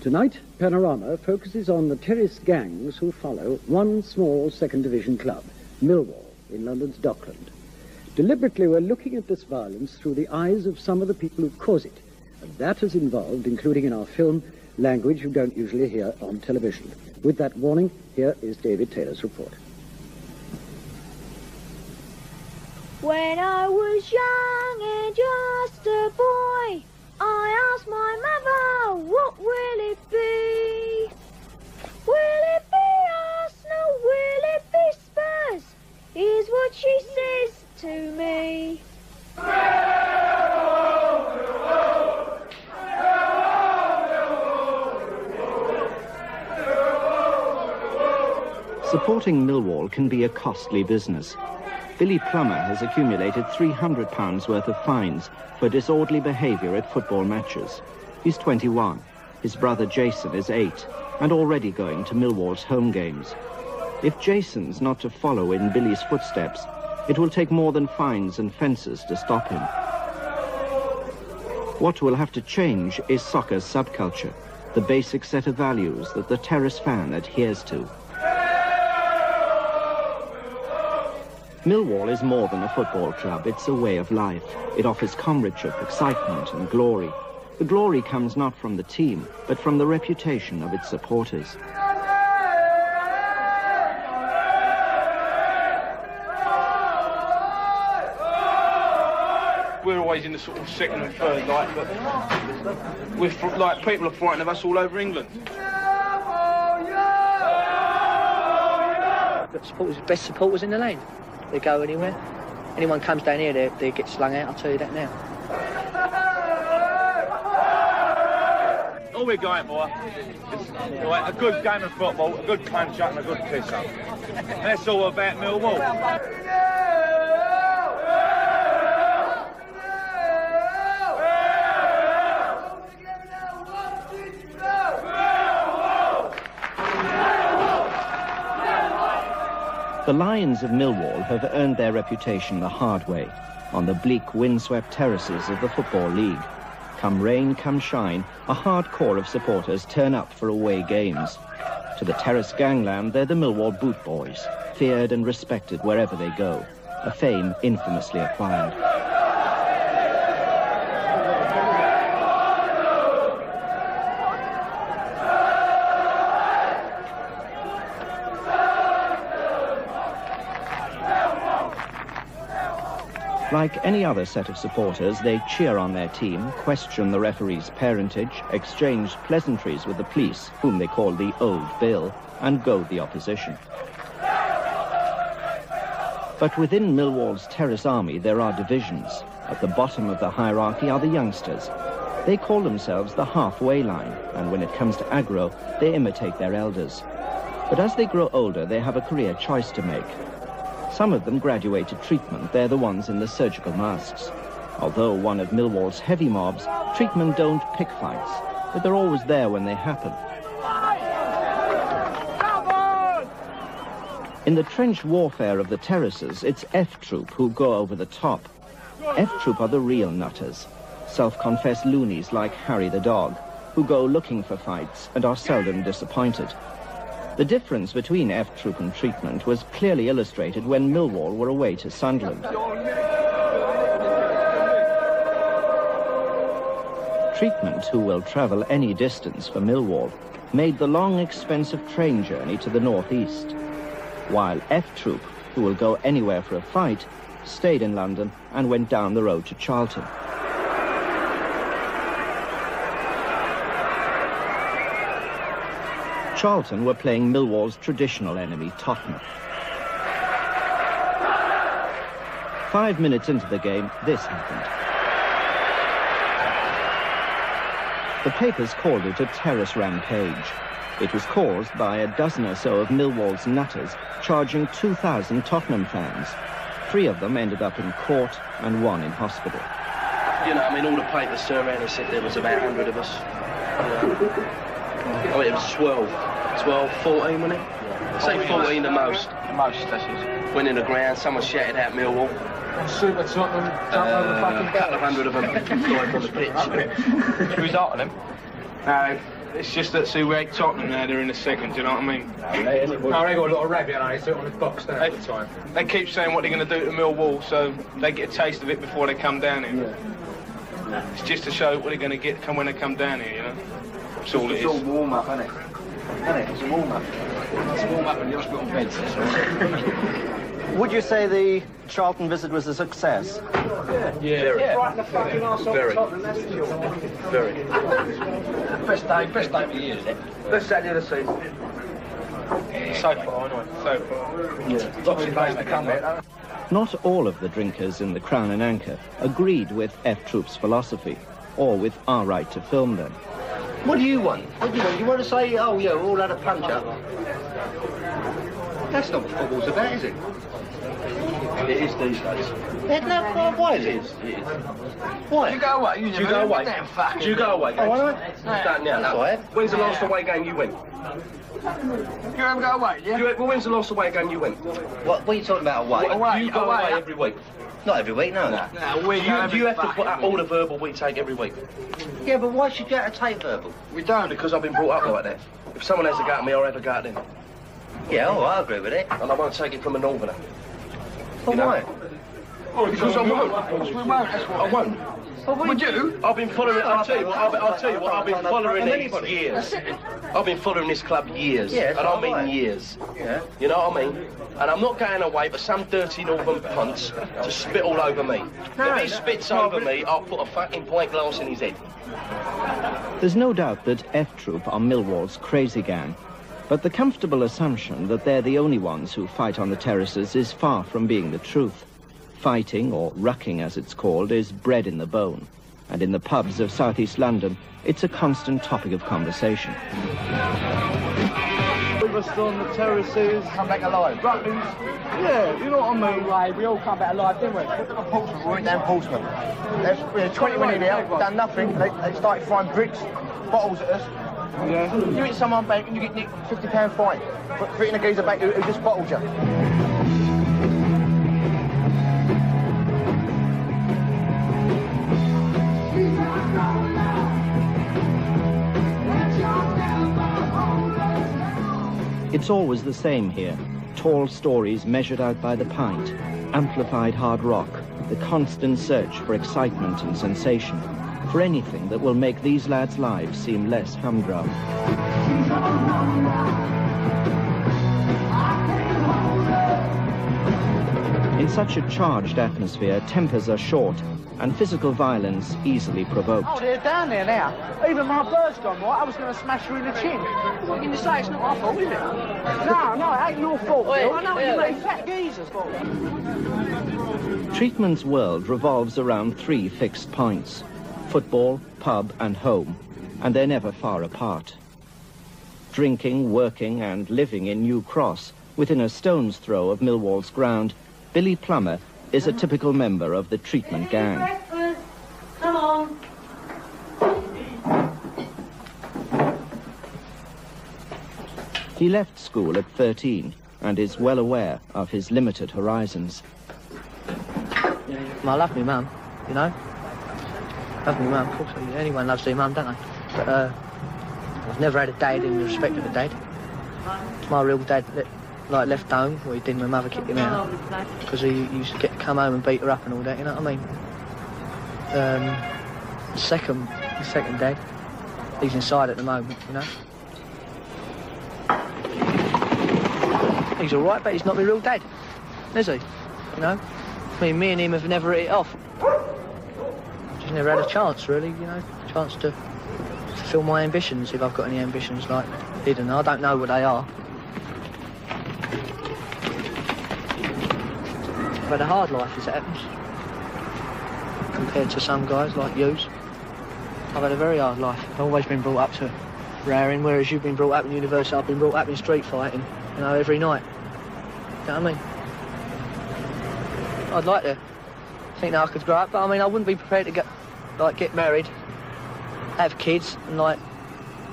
Tonight, Panorama focuses on the terrace gangs who follow one small second division club, Millwall, in London's Dockland. Deliberately, we're looking at this violence through the eyes of some of the people who cause it, and that has involved, including in our film, language you don't usually hear on television. With that warning, here is David Taylor's report. When I was young and just a boy, I asked my mother, what will it be? Will it be Arsenal? Will it be Spurs? Is what she says to me. Supporting Millwall can be a costly business. Billy Plummer has accumulated £300 worth of fines for disorderly behaviour at football matches. He's 21. His brother Jason is 8 and already going to Millwall's home games. If Jason's not to follow in Billy's footsteps, it will take more than fines and fences to stop him. What will have to change is soccer's subculture, the basic set of values that the terrace fan adheres to. Millwall is more than a football club, it's a way of life. It offers comradeship, excitement and glory. The glory comes not from the team, but from the reputation of its supporters. We're always in the sort of second and third, like, but people are frightened of us all over England. The supporters, best supporters in the land. They go anywhere. Anyone comes down here, they get slung out, I'll tell you that now. All we're going for is a good game of football, a good punch-up and a good piss-up. And that's all about Millwall. The Lions of Millwall have earned their reputation the hard way, on the bleak, windswept terraces of the Football League. Come rain, come shine, a hard core of supporters turn up for away games. To the terrace gangland, they're the Millwall Boot Boys, feared and respected wherever they go, a fame infamously acquired. Like any other set of supporters, they cheer on their team, question the referee's parentage, exchange pleasantries with the police, whom they call the Old Bill, and goad the opposition. But within Millwall's terrace army, there are divisions. At the bottom of the hierarchy are the youngsters. They call themselves the halfway line, and when it comes to aggro, they imitate their elders. But as they grow older, they have a career choice to make. Some of them graduate to treatment. They're the ones in the surgical masks. Although one of Millwall's heavy mobs, treatment don't pick fights, but they're always there when they happen. In the trench warfare of the terraces, it's F Troop who go over the top. F Troop are the real nutters, self-confessed loonies like Harry the dog, who go looking for fights and are seldom disappointed. The difference between F Troop and treatment was clearly illustrated when Millwall were away to Sunderland. Treatment, who will travel any distance for Millwall, made the long, expensive train journey to the northeast, while F Troop, who will go anywhere for a fight, stayed in London and went down the road to Charlton. Charlton were playing Millwall's traditional enemy, Tottenham. 5 minutes into the game, this happened. The papers called it a terrace rampage. It was caused by a dozen or so of Millwall's nutters charging 2,000 Tottenham fans. 3 of them ended up in court and 1 in hospital. You know, I mean, all the papers turned around and said there was about 100 of us. I mean, it was 12, 14, wasn't it? Yeah. Say 14 the most. The most, that's it. Went in the ground, someone shouted out Millwall. Super Tottenham, jumped over the fucking a couple of hundred of them died on the pitch. Who's out on them? It's just that, see, we ain't Tottenham now, they're in the second, do you know what I mean? No, they got a lot of rabbit and they sit on the box down at the time. They keep saying what they're going to do to Millwall, so they get a taste of it before they come down here. Yeah. It's just to show what they're going to get when they come down here, you know? That's all it is. It's all warm-up, isn't it? Isn't it? It's a warm-up. It's a warm-up in the hospital beds, that's all. Would you say the Charlton visit was a success? Yeah. Right in the fucking arse of Tottenham, that's the job. Very. Best day of the year, isn't it? Best day of the season. So far, anyway. So far. Yeah. Lots of days to come there. Not all of the drinkers in the Crown and Anchor agreed with F Troop's philosophy, or with our right to film them. What do you want? What do you want? You want to say, oh, yeah, we all had a punch-up? That's not what football's about, is it? It is these days. No, why is it? Why? You go away, you go away. Do you go away, games? Oh, I don't. Start now. That's all right. When's the last away game you went? You ever go away, yeah? Well, when's the last away game you went? What are you talking about, away? You go away every week. Not every week, no. You have to put up all the verbal we take every week. Yeah, but why should you have to take verbal? We don't, because I've been brought up like that. If someone has a go at me, I'll have a go at them. Yeah, oh, I agree with it. And I won't take it from a northerner. But why? Because I won't. We won't, that's what I won't. Would you? I've been following. I'll tell you what. I've been following these years. I've been following this club years, and I mean years. Yeah. You know what I mean? And I'm not going away for some dirty northern punts to spit all over me. If he spits over me, I'll put a fucking pint glass in his head. There's no doubt that F Troop are Millwall's crazy gang, but the comfortable assumption that they're the only ones who fight on the terraces is far from being the truth. Fighting, or rucking as it's called, is bred in the bone, and in the pubs of southeast London, it's a constant topic of conversation. We were still on the terraces. Come back alive. Ruckings. Yeah, you know what I mean? Right, we all come back alive, didn't we? Portsmouth, we went down Portsmouth. We had 20 men in there, done nothing. They started throwing bricks, bottles at us. Yeah. You hit someone bank and you get nicked £50 fine for hitting a geezer bank who just bottled you. It's always the same here. Tall stories measured out by the pint, amplified hard rock, the constant search for excitement and sensation, for anything that will make these lads' lives seem less humdrum. In such a charged atmosphere, tempers are short and physical violence easily provoked. Oh, they're down there now. Even my bird's gone right. I was going to smash her in the chin. What are you going to say? It's not my fault, is it? No, it ain't your fault. I know what you mean. Fat geezer's fault. Treatment's world revolves around three fixed points: football, pub and home, and they're never far apart. Drinking, working and living in New Cross, within a stone's throw of Millwall's ground, Billy Plummer is a typical member of the treatment gang. Breakfast. Come on. He left school at 13 and is well aware of his limited horizons. I love me mum, you know. Love me mum, of course. Anyone loves their mum, don't they? But I've never had a dad in the respect of a dad. My real dad left home, well, he didn't, my mother kicked him out because he used to come home and beat her up and all that, you know what I mean? The second dad, he's inside at the moment, you know. He's all right, but he's not my real dad, is he? You know, me and him have never hit it off. Just never had a chance, really, you know, chance to fulfil my ambitions, if I've got any ambitions, like hidden. I don't know what they are. I've had a hard life, as it happens, compared to some guys like yous. I've had a very hard life. I've always been brought up to raring, whereas you've been brought up in university. I've been brought up in street fighting, you know, every night. You know what I mean? I'd like to think that I could grow up, but I mean, I wouldn't be prepared to get married, have kids, and like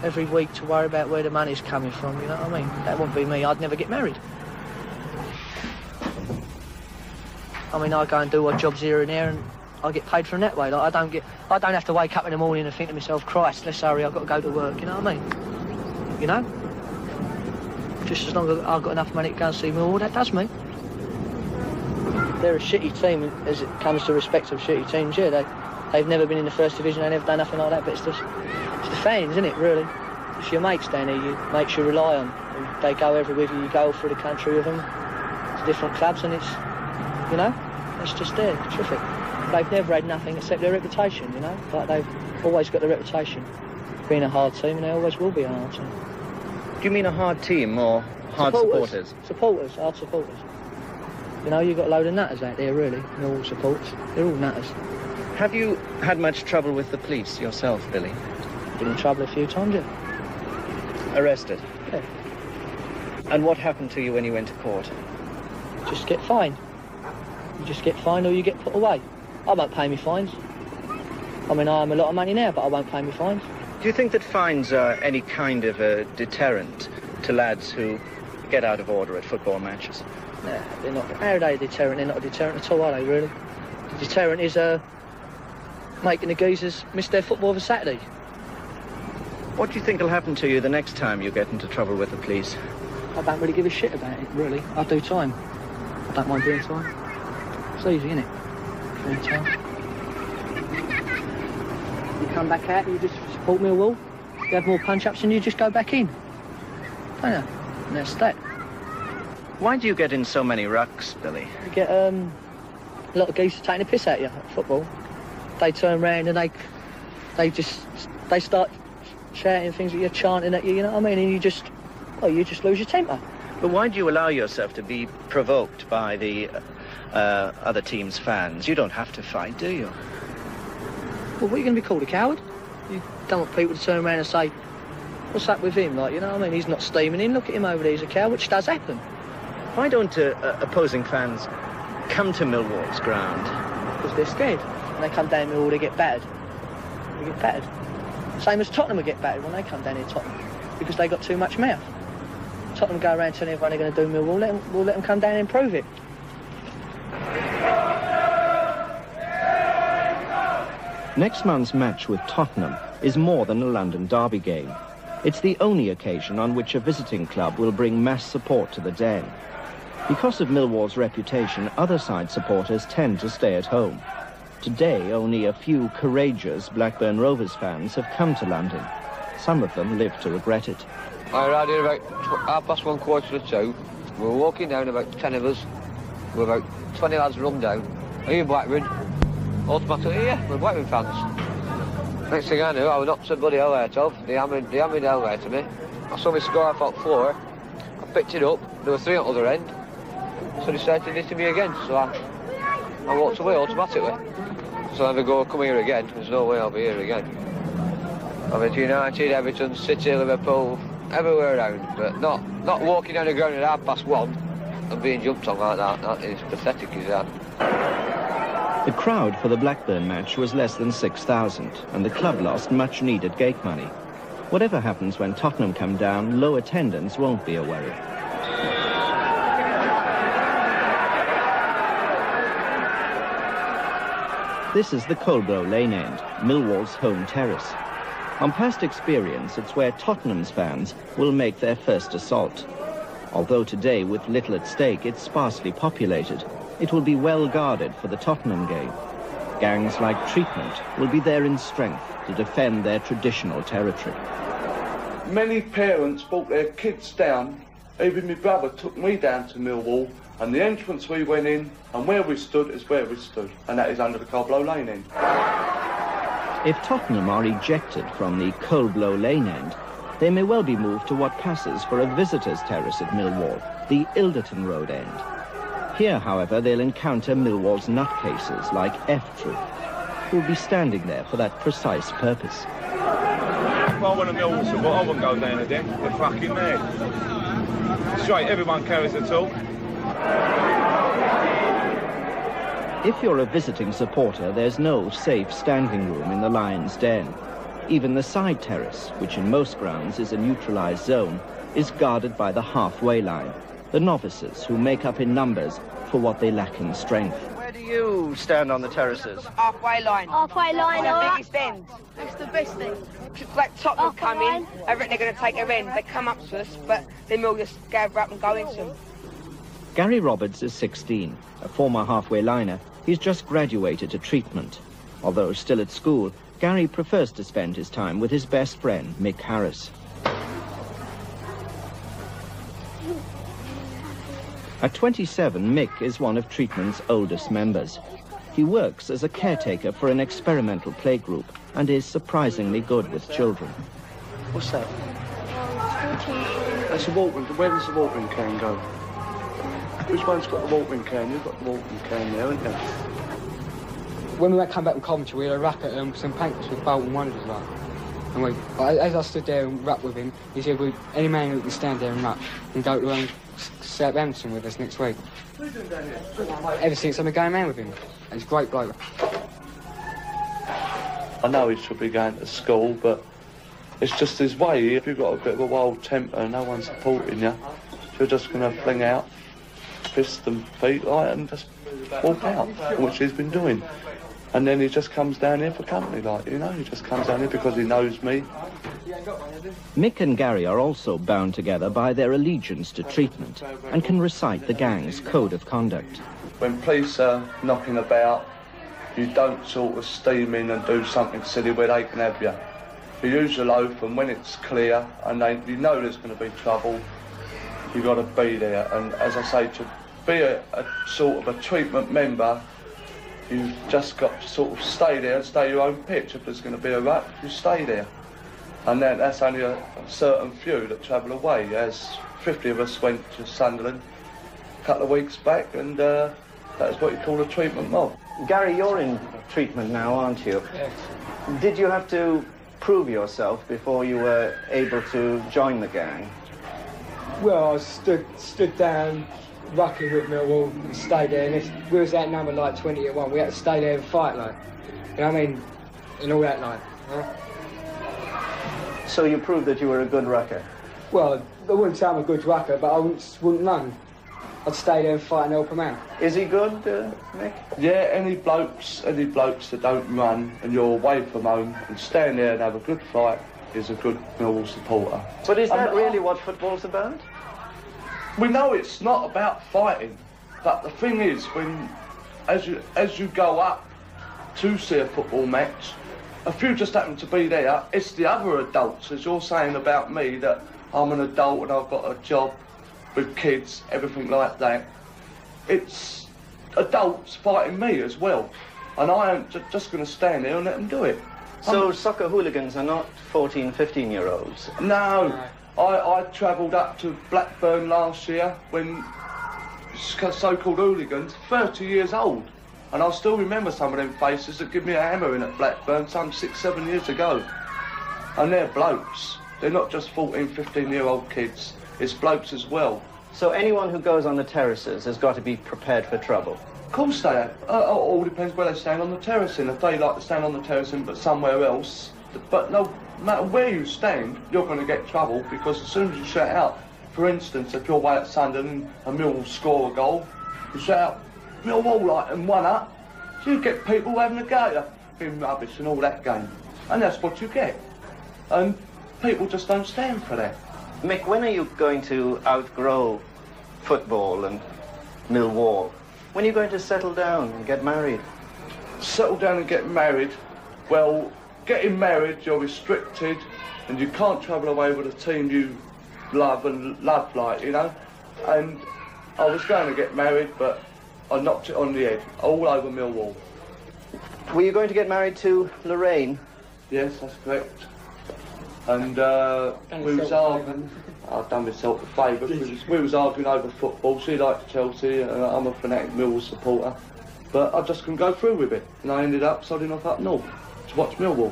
every week to worry about where the money's coming from. You know what I mean? That wouldn't be me. I'd never get married. I mean, I go and do odd jobs here and there, and I get paid from that way. Like, I don't have to wake up in the morning and think to myself, Christ, let's hurry, I've got to go to work, you know what I mean? You know? Just as long as I've got enough money to go and see Millwall, that does me. They're a shitty team as it comes to respect of shitty teams, yeah. They've never been in the first division, they've never done nothing like that, but it's the fans, isn't it, really? It's your mates down here, you mates you rely on. And they go everywhere with you, you go through the country with them to different clubs, and it's, you know, it's just there, it's terrific. They've never had nothing except their reputation, you know? Like, they've always got the reputation of being a hard team, and they always will be a hard team. Do you mean a hard team or hard supporters? Supporters, hard supporters. You know, you've got a load of nutters out there, really. They're all supporters. They're all nutters. Have you had much trouble with the police yourself, Billy? Been in trouble a few times, yeah. Arrested? Yeah. And what happened to you when you went to court? Just get fined. You just get fined or you get put away. I won't pay me fines. I mean, I am a lot of money now, but I won't pay me fines. Do you think that fines are any kind of a deterrent to lads who get out of order at football matches? No, they're not. How are they a deterrent? They're not a deterrent at all, are they, really? The deterrent is making the geezers miss their football of a Saturday. What do you think will happen to you the next time you get into trouble with the police? I don't really give a shit about it, really. I do time. I don't mind doing time. It's easy, isn't it? Doing time. You come back out, you just support Millwall. You have more punch-ups and you just go back in. Don't you? And that's that. Why do you get in so many rucks, Billy? You get a lot of geese taking a piss at you at football. They turn round and they start shouting things at you, chanting at you, you know what I mean? And you just lose your temper. But why do you allow yourself to be provoked by the other team's fans? You don't have to fight, do you? Well, what are you going to be called, a coward? You don't want people to turn around and say, what's up with him, like, you know what I mean? He's not steaming in, look at him over there, he's a coward, which does happen. Why don't opposing fans come to Millwall's ground? Because they're scared. When they come down Millwall, they get battered. They get battered. Same as Tottenham will get battered when they come down here, Tottenham, because they got too much mouth. Tottenham go around telling everyone they're going to do Millwall, we'll let them come down and prove it. Next month's match with Tottenham is more than a London derby game. It's the only occasion on which a visiting club will bring mass support to the Den. Because of Millwall's reputation, other side supporters tend to stay at home. Today, only a few courageous Blackburn Rovers fans have come to London. Some of them live to regret it. I arrived here about 1:30, 1:45. We were walking down, about 10 of us. We're about 20 lads run down. Are you Blackburn? Automatically, yeah, we're Blackburn fans. Next thing I knew, I was knocked some bloody helmet off. They hammered the helmet to me. I saw my scarf off the floor. I picked it up. There were 3 on the other end. So they started hitting me again. So I walked away automatically. So I never come here again. There's no way I'll be here again. I've been to United, Everton, City, Liverpool, everywhere around. But not walking down the ground at 1:30 and being jumped on like that. That is pathetic, is that? The crowd for the Blackburn match was less than 6,000, and the club lost much-needed gate money. Whatever happens when Tottenham come down, low attendance won't be a worry. This is the Colborough Lane end, Millwall's home terrace. On past experience, it's where Tottenham's fans will make their first assault. Although today, with little at stake, it's sparsely populated. It will be well guarded for the Tottenham game. Gangs like Treatment will be there in strength to defend their traditional territory. Many parents brought their kids down. Even my brother took me down to Millwall, and the entrance we went in and where we stood is where we stood, and that is under the Colborough Lane end. If Tottenham are ejected from the Colborough Lane end, they may well be moved to what passes for a visitor's terrace at Millwall, the Ilderton Road end. Here, however, they'll encounter Millwall's nutcases like F-Troop, who will be standing there for that precise purpose. If I want a Millwall support, I wouldn't go down to them. They're fucking mad. Straight, everyone carries a tool. If you're a visiting supporter, there's no safe standing room in the Lions' Den. Even the side terrace, which in most grounds is a neutralised zone, is guarded by the halfway line, the novices who make up in numbers for what they lack in strength. Where do you stand on the terraces? Halfway line. Halfway line, The all right. biggest end. It's the best thing. Like Tottenham come in, Halfway I reckon they're going to take their end. They come up to us, but then we'll just gather up and go into them. Gary Roberts is 16, a former halfway liner. He's just graduated to treatment. Although still at school, Gary prefers to spend his time with his best friend, Mick Harris. At 27, Mick is one of treatment's oldest members. He works as a caretaker for an experimental playgroup and is surprisingly good with children. What's that? That's a watering. Where does the watering can go? Which one's got the watering can? You've got the watering can there, haven't you? When we come back from Coventry, we had a rap at St Pancras with Bolton Wanderers, like. And as I stood there and rapped with him, he said, any man who can stand there and rap can go to Southampton with us next week. Ever since I've been going around with him. And he's a great bloke. I know he should be going to school, but it's just his way. If you've got a bit of a wild temper and no one's supporting you, you're just going to fling out, fist and feet, like, and just walk out, which he's been doing. And then he just comes down here for company, like, you know, he just comes down here because he knows me. Mick and Gary are also bound together by their allegiance to treatment and can recite the gang's code of conduct. When police are knocking about, you don't sort of steam in and do something silly where they can have you. You use your loaf, and when it's clear and you know there's going to be trouble, you've got to be there. And as I say, to be a sort of a treatment member, you've just got to sort of stay there and stay your own pitch. If there's going to be a rut, you stay there. And then that's only a certain few that travel away, as 50 of us went to Sunderland a couple of weeks back, and that's what you call a treatment mob. Gary, you're in treatment now, aren't you? Yes. Did you have to prove yourself before you were able to join the gang? Well, I stood down, rucking with Millwall, and stayed there, and we was that number like 20 at 1. We had to stay there and fight, like, you know what I mean, and all that, like. So you proved that you were a good rucker? Well, I wouldn't say I'm a good rucker, but I wouldn't run. I'd stay there and fight and help him out. Is he good, Mick? Yeah, any blokes that don't run and you're away from home and stand there and have a good fight is a good Millwall supporter. But is that really what football's about? We know it's not about fighting, but the thing is, as you go up to see a football match, if you just happen to be there, it's the other adults, as you're saying about me, that I'm an adult and I've got a job with kids, everything like that. It's adults fighting me as well, and I ain't just going to stand there and let them do it. So soccer hooligans are not 14, 15-year-olds? No. I travelled up to Blackburn last year when so-called hooligans, 30 years old. And I still remember some of them faces that give me a hammer in at Blackburn some 6, 7 years ago. And they're blokes. They're not just 14, 15-year-old kids. It's blokes as well. So anyone who goes on the terraces has got to be prepared for trouble? Of course they are. It all depends where they stand on the terracing. If they like to stand on the terracing but somewhere else, but no matter where you stand, you're going to get trouble, because as soon as you shout out, for instance, if you're away at Sunderland and Millwall score a goal, you shout out, Millwall, like, and 1-up, so you get people having a go at you, being rubbish and all that game. And that's what you get. And people just don't stand for that. Mick, when are you going to outgrow football and Millwall? When are you going to settle down and get married? Settle down and get married? Well, getting married, you're restricted, and you can't travel away with a team you love, like, you know. And I was going to get married, but I knocked it on the head, all over Millwall. Were you going to get married to Lorraine? Yes, that's correct. And we was arguing. I've done myself a favour, because we was arguing over football. She liked Chelsea, and I'm a fanatic Millwall supporter. But I just couldn't go through with it, and I ended up sodding off up north to watch Millwall,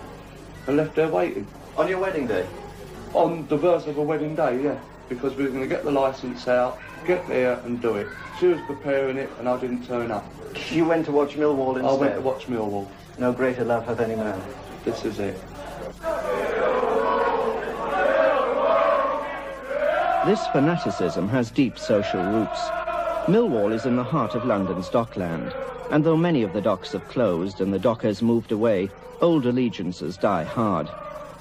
and left there waiting. On your wedding day? On the verge of a wedding day, yeah, because we were going to get the licence out, get there and do it. She was preparing it, and I didn't turn up. You went to watch Millwall instead? I went to watch Millwall. No greater love hath any man. This is it. This fanaticism has deep social roots. Millwall is in the heart of London's dockland, And though many of the docks have closed and the dockers moved away, old allegiances die hard.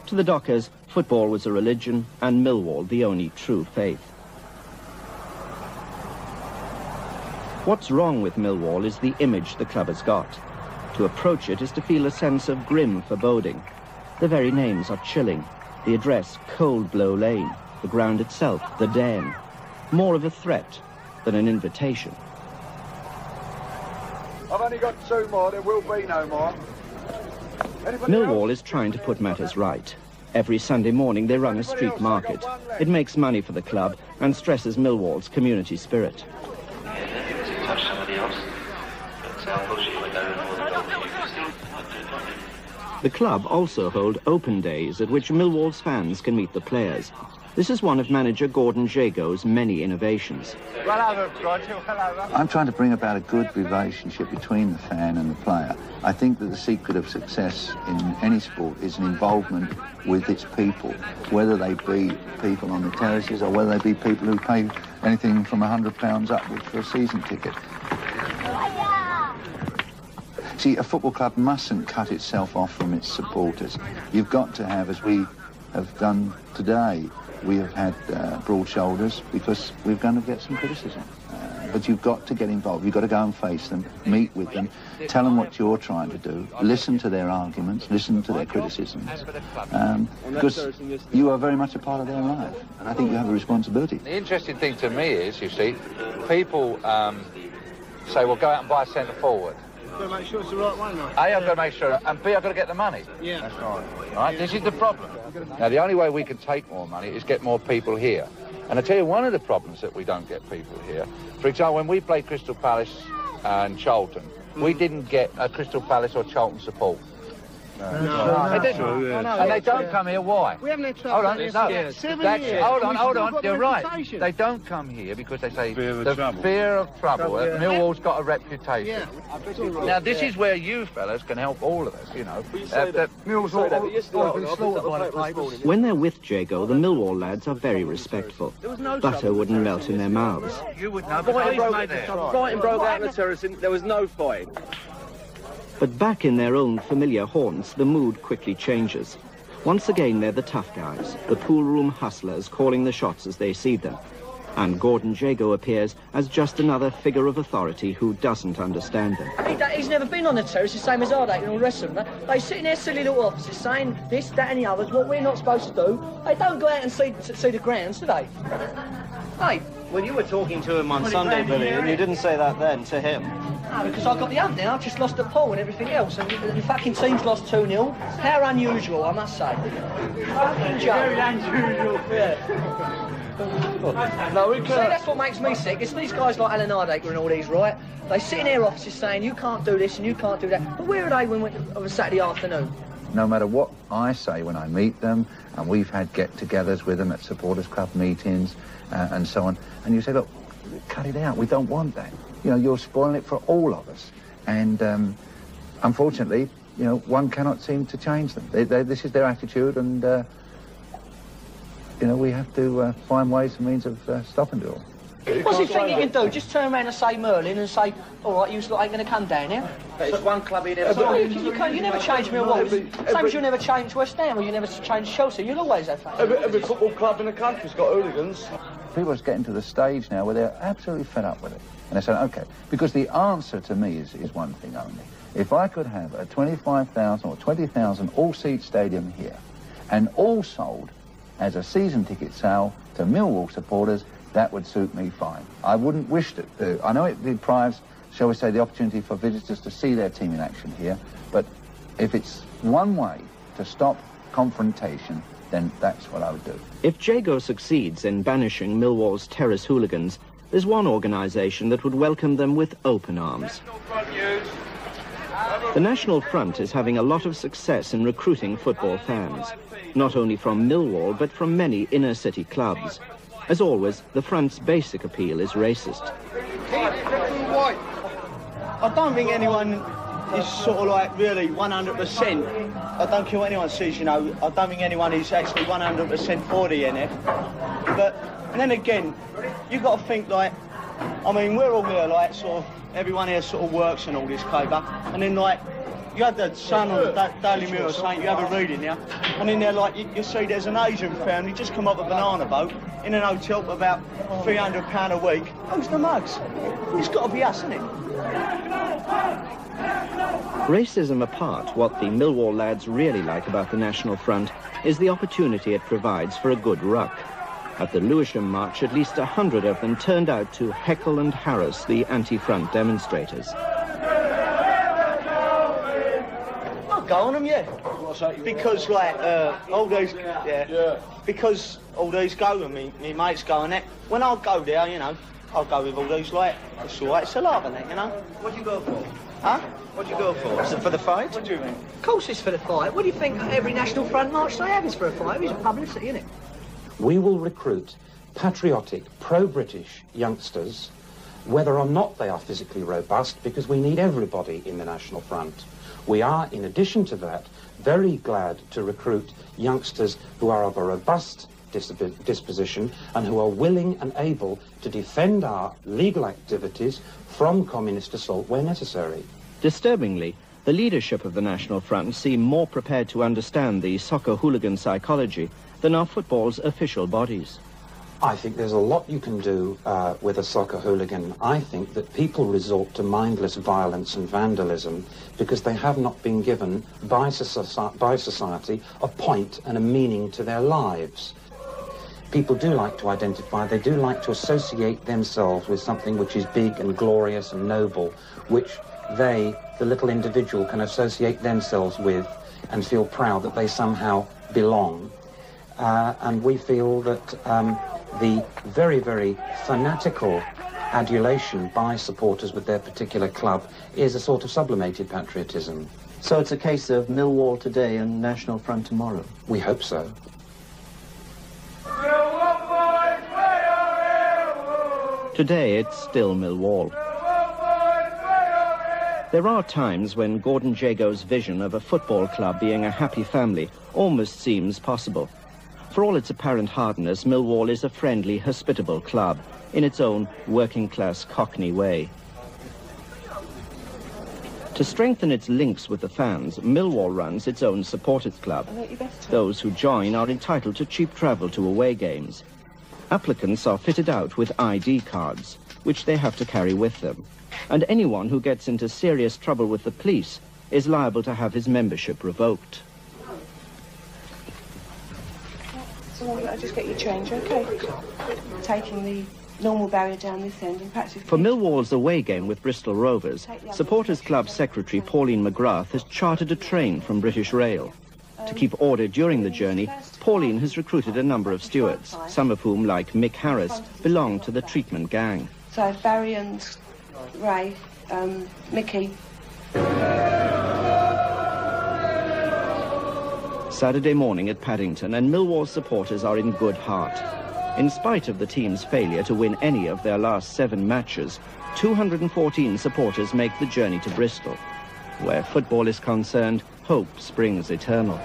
To the dockers, football was a religion and Millwall the only true faith. What's wrong with Millwall is the image the club has got. To approach it is to feel a sense of grim foreboding. The very names are chilling. The address, Cold Blow Lane. The ground itself, the Den. More of a threat than an invitation. I've only got 2 more, there will be no more. Millwall is trying to put matters right. Every Sunday morning they run a street market. It makes money for the club and stresses Millwall's community spirit. The club also hold open days at which Millwall's fans can meet the players. This is one of manager Gordon Jago's many innovations. I'm trying to bring about a good relationship between the fan and the player. I think that the secret of success in any sport is an involvement with its people, whether they be people on the terraces or whether they be people who pay anything from £100 upwards for a season ticket. See, a football club mustn't cut itself off from its supporters. You've got to have, as we have done today, we have had broad shoulders because we're going to get some criticism. But you've got to get involved. You've got to go and face them, meet with them, tell them what you're trying to do, listen to their arguments, listen to their criticisms, because you are very much a part of their life, and I think you have a responsibility. The interesting thing to me is, you see, people say, well, go out and buy a centre forward. You've got to make sure it's the right one, though. A, I've got to make sure, and B, I've got to get the money. Yeah. That's right. Right? This is the problem. Now, the only way we can take more money is get more people here. And I tell you, one of the problems that we don't get people here, for example, when we played Crystal Palace and Charlton, we didn't get a Crystal Palace or Charlton support. No, they didn't. True, yeah. And they don't come here. Why? We haven't had trouble. Hold on, hold on. You're right. They don't come here because they say fear of trouble. Millwall's got a reputation. Yeah. Now, this is where you fellas can help all of us, you know. When they're with Jago, the Millwall lads are very respectful. Butter wouldn't melt in their mouths. You would know. Fighting broke out in the terrace, and there was no fight. But back in their own familiar haunts, the mood quickly changes. Once again, they're the tough guys, the pool room hustlers calling the shots as they see them. And Gordon Jago appears as just another figure of authority who doesn't understand them. He's never been on the terrace, the same as I do, and all the rest of them. They sit in their silly little offices saying this, that and the others, what we're not supposed to do. They don't go out and see the grounds, do they? Hey. Well, you were talking to him on Sunday, Billy, and you didn't say that then to him. No, because I got the hump now. I've just lost the pool and everything else, and the fucking team's lost 2-0. How unusual, I must say. Fucking joke. Very unusual. Yeah. No, we can't. See, that's what makes me sick. It's these guys like Alan Hardaker and all these, right? They sit in their offices saying, you can't do this and you can't do that. But where are they when on a Saturday afternoon? No matter what I say when I meet them, and we've had get-togethers with them at supporters club meetings and so on, and you say, look, cut it out, we don't want that. You know, you're spoiling it for all of us. And unfortunately, you know, one cannot seem to change them. This is their attitude, and, you know, we have to find ways and means of stopping it all. What's he think he can do? Just turn around and say Merlin and say, all right, you lot ain't going to come down here. But it's one club he never signed. You never change Millwall. Same as you never change West Ham or you never change Chelsea. You'll always have fun. Every football club in the country's got hooligans. People are getting to the stage now where they're absolutely fed up with it. And they're saying, OK, because the answer to me is one thing only. If I could have a 25,000 or 20,000 all-seat stadium here and all sold as a season ticket sale to Millwall supporters, that would suit me fine. I wouldn't wish to. I know it deprives, shall we say, the opportunity for visitors to see their team in action here, but if it's one way to stop confrontation, then that's what I would do. If Jago succeeds in banishing Millwall's terrace hooligans, there's one organisation that would welcome them with open arms. The National Front is having a lot of success in recruiting football fans, not only from Millwall, but from many inner-city clubs. As always, the Front's basic appeal is racist. I don't think anyone is sort of like really 100%. I don't care what anyone says, you know. I don't think anyone is actually 100% for the NF. But then again, you've got to think like, I mean, we're all here, like, sort of, everyone here sort of works and all this, Caper. And then, like, you had the Sun or the Daily Mirror or something, you have a reading now. And in there, like, you see there's an Asian family just come up a banana boat in an hotel for about £300 a week. Who's the mugs? It's got to be us, isn't it? Racism apart, what the Millwall lads really like about the National Front is the opportunity it provides for a good ruck. At the Lewisham March, at least 100 of them turned out to heckle and harass the anti-front demonstrators. I'll go on them, yeah. Because, like, all these, because all these go and me mates go and that. When I go there, you know, I'll go with all these, like, it's all right, it's alive and that, you know. What do you go for? Huh? What do you go for? Is it for the fight? What do you mean? Of course it's for the fight. What do you think every National Front march they have is for a fight? It's publicity, isn't it? We will recruit patriotic, pro-British youngsters, whether or not they are physically robust, because we need everybody in the National Front. We are, in addition to that, very glad to recruit youngsters who are of a robust disposition and who are willing and able to defend our legal activities from communist assault where necessary. Disturbingly, the leadership of the National Front seem more prepared to understand the soccer hooligan psychology than our football's official bodies. I think there's a lot you can do with a soccer hooligan. I think that people resort to mindless violence and vandalism because they have not been given by society a point and a meaning to their lives. People do like to identify, they do like to associate themselves with something which is big and glorious and noble, which they, the little individual, can associate themselves with and feel proud that they somehow belong. And we feel that the very, very fanatical adulation by supporters with their particular club is a sort of sublimated patriotism. So it's a case of Millwall today and National Front tomorrow? We hope so. Today it's still Millwall. There are times when Gordon Jago's vision of a football club being a happy family almost seems possible. For all its apparent hardness, Millwall is a friendly, hospitable club in its own working-class Cockney way. To strengthen its links with the fans, Millwall runs its own supporters club. Those who join are entitled to cheap travel to away games. Applicants are fitted out with ID cards, which they have to carry with them. And anyone who gets into serious trouble with the police is liable to have his membership revoked. So I'll just get your change, okay? Taking the normal barrier down this end and perhaps... For Millwall's away game with Bristol Rovers, Supporters Club Secretary Pauline McGrath has chartered a train from British Rail. To keep order during the journey, Pauline has recruited a number of stewards, some of whom, like Mick Harris, belong to the treatment gang. So Barry and Ray, Mickey. Saturday morning at Paddington, and Millwall supporters are in good heart. In spite of the team's failure to win any of their last 7 matches, 214 supporters make the journey to Bristol. Where football is concerned, hope springs eternal.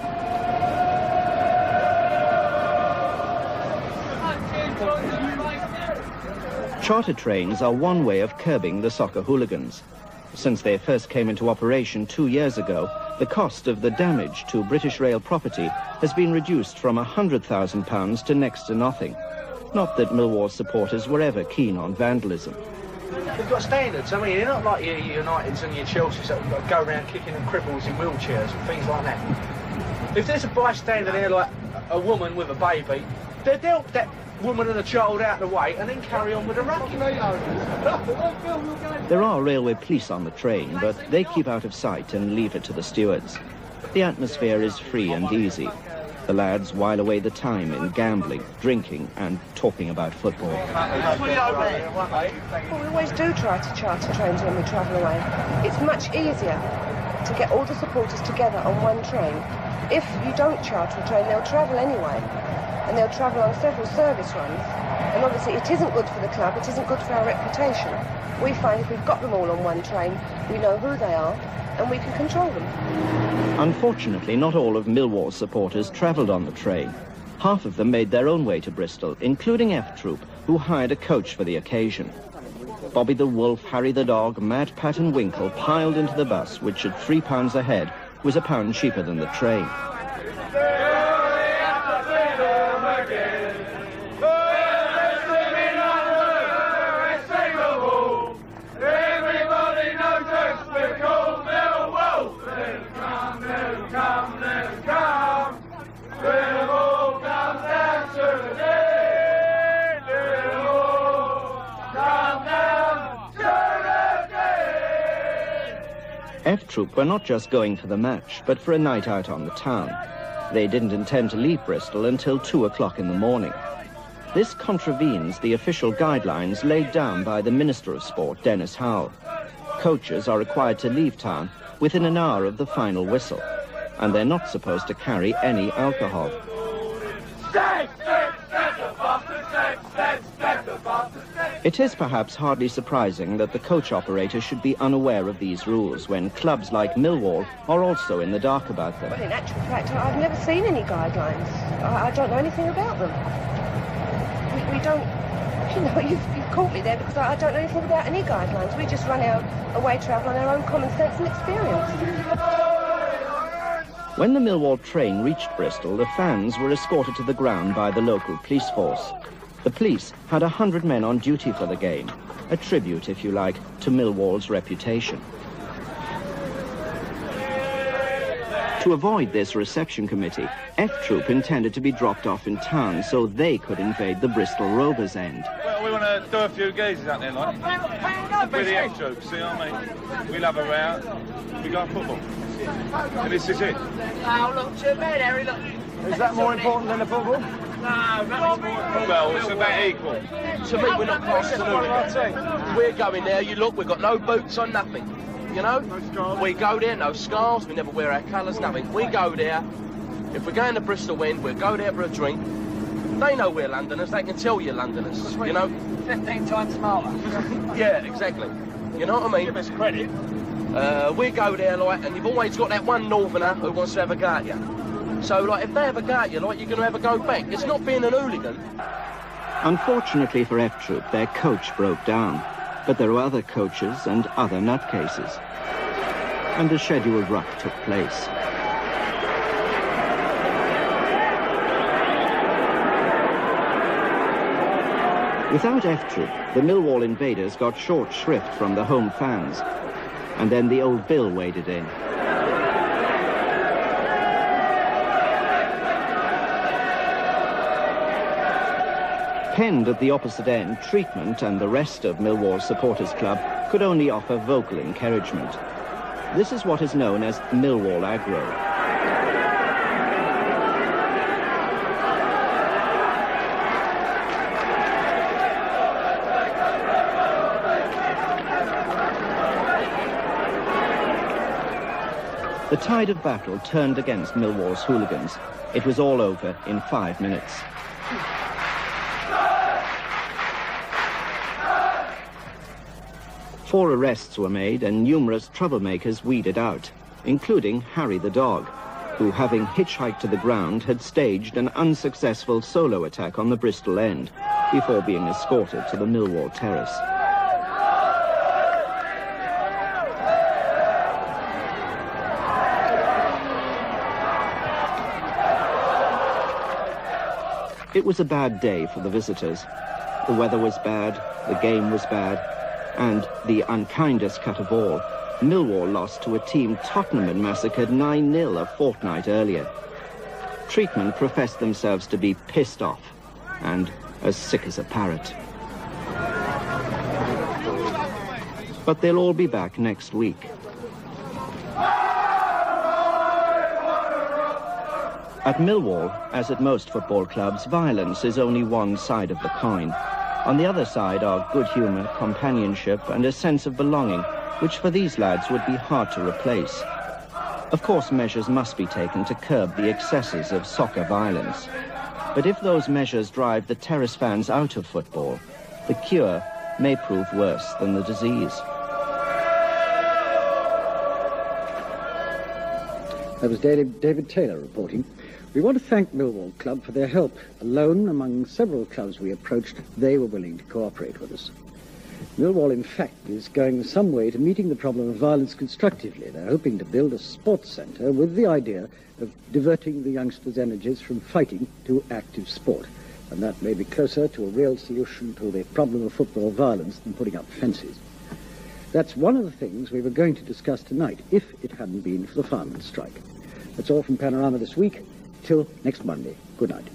Charter trains are one way of curbing the soccer hooligans. Since they first came into operation 2 years ago, the cost of the damage to British Rail property has been reduced from £100,000 to next to nothing. Not that Millwall supporters were ever keen on vandalism. We've got standards. I mean, they're not like your Uniteds and your Chelseas that go around kicking and cripples in wheelchairs and things like that. If there's a bystander there, like a woman with a baby, they'll help that woman and a child out of the way and then carry on with the rugby. There are railway police on the train, but they keep out of sight and leave it to the stewards. The atmosphere is free and easy. The lads while away the time in gambling, drinking and talking about football. Well, we always do try to charter trains when we travel away. It's much easier to get all the supporters together on one train. If you don't charter a train, they'll travel anyway. And they'll travel on several service runs. And obviously it isn't good for the club, it isn't good for our reputation. We find if we've got them all on one train, we know who they are and we can control them. Unfortunately, not all of Millwall supporters travelled on the train. Half of them made their own way to Bristol, including F Troop, who hired a coach for the occasion. Bobby the Wolf, Harry the Dog, Mad Pat and Winkle piled into the bus, which at £3 a head was £1 cheaper than the train. F Troop were not just going for the match, but for a night out on the town. They didn't intend to leave Bristol until 2 o'clock in the morning. This contravenes the official guidelines laid down by the Minister of Sport, Dennis Howell. Coaches are required to leave town within an hour of the final whistle, and they're not supposed to carry any alcohol. It is perhaps hardly surprising that the coach operator should be unaware of these rules when clubs like Millwall are also in the dark about them. Well, in actual fact, I've never seen any guidelines. I don't know anything about them. We don't, you know, you've caught me there because I don't know anything about any guidelines. We just run our away travel on our own common sense and experience. When the Millwall train reached Bristol, the fans were escorted to the ground by the local police force. The police had 100 men on duty for the game, a tribute, if you like, to Millwall's reputation. To avoid this reception committee, F Troop intended to be dropped off in town so they could invade the Bristol Rovers end. Well, we want to do a few gazes out there, like. We're the F Troop, see what I mean? We love a row, we got football. And this is it. Oh, look, too bad, Harry, look. Is that more important than the football? No, nothing's more important. Well, it's about equal. To me, we're not classed as hooligans. We're going there, you look, we've got no boots on, nothing. You know? We go there, no scarves, we never wear our colours, nothing. We go there, if we're going to Bristol End, we'll go there for a drink. They know we're Londoners, they can tell you're Londoners, you know? 15 times smarter. Yeah, exactly. You know what I mean? Give us credit. We go there, like, and you've always got that one northerner who wants to have a go at you. So, like, if they have a go at you, like, you're going to have a go back. It's not being an hooligan. Unfortunately for F Troop, their coach broke down. But there were other coaches and other nutcases. And the scheduled ruck took place. Without F Troop, the Millwall invaders got short shrift from the home fans. And then the old Bill waded in. Penned at the opposite end, Treatment and the rest of Millwall Supporters Club could only offer vocal encouragement. This is what is known as Millwall aggro. The tide of battle turned against Millwall's hooligans. It was all over in 5 minutes. Four arrests were made and numerous troublemakers weeded out, including Harry the Dog, who, having hitchhiked to the ground, had staged an unsuccessful solo attack on the Bristol end before being escorted to the Millwall terrace. It was a bad day for the visitors. The weather was bad, the game was bad, and the unkindest cut of all, Millwall lost to a team Tottenham had massacred 9-0 a fortnight earlier. Treatment professed themselves to be pissed off and as sick as a parrot. But they'll all be back next week. At Millwall, as at most football clubs, violence is only one side of the coin. On the other side are good humour, companionship and a sense of belonging, which for these lads would be hard to replace. Of course, measures must be taken to curb the excesses of soccer violence. But if those measures drive the terrace fans out of football, the cure may prove worse than the disease. That was David Taylor reporting. We want to thank Millwall Club for their help. Alone, among several clubs we approached, they were willing to cooperate with us. Millwall, in fact, is going some way to meeting the problem of violence constructively. They're hoping to build a sports centre with the idea of diverting the youngsters' energies from fighting to active sport. And that may be closer to a real solution to the problem of football violence than putting up fences. That's one of the things we were going to discuss tonight, if it hadn't been for the firemen's strike. That's all from Panorama this week. Till next Monday. Good night.